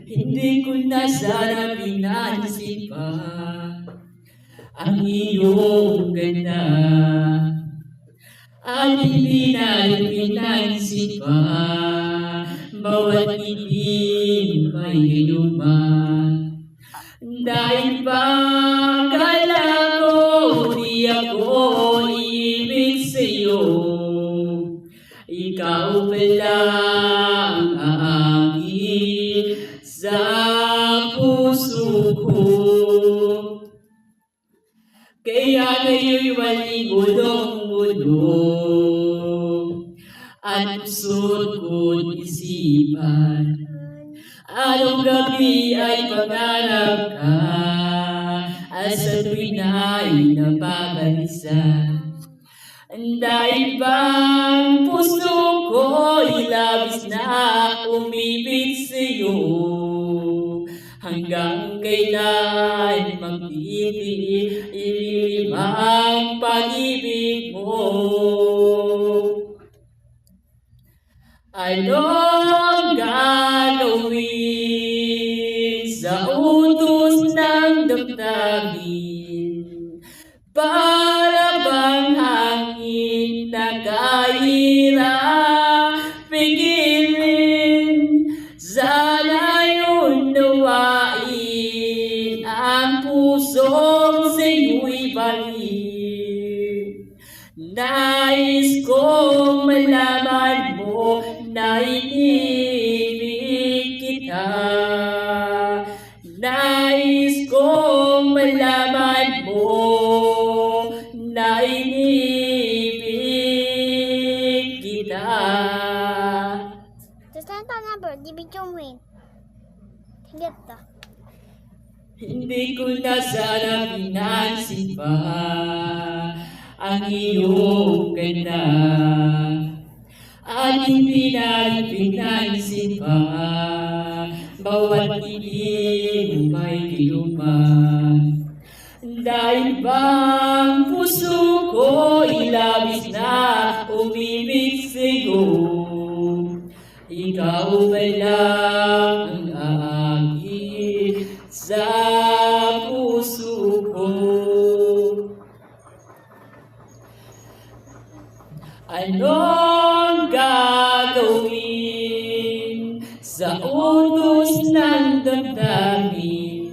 Hindi ko na sana pinansin pa ang iyong ganda, at hindi na rin pinansin pa bawat ngiti may gayuma. Dahil ba akala ko di ako ibig sa'yo, ikaw pala ang aangkin sa puso ko. Kaya ngayon'y waling gulong-gulong at puso't ko't isipan. Anong gabi ay pangarap ka at sa tuwin ay napabalisa. Dahil bang puso ko'y labis na umibig sa'yo, hanggang kailan magtitiis ang pag-ibig mo. Anong gagawin sa utos ng damdamin? Para bang hangin na kahirap pigilin? Sana'y unawain ang pusong sa'yo'y balik. Nais kong malaman mo na inibig kita. Nais kong malaman mo na inibig kita. 这三大那本 DB 中文，听得到。 Hindi ko na sana pinansin pa ang iyong ganda, at hindi na rin pinansin pa bawat ngiti may gayuma. Dahil bang puso ko'y labis na umibig sa'yo, ikaw pala ang aangkin sa puso ko. Anong gagawin sa utos ng damdamin?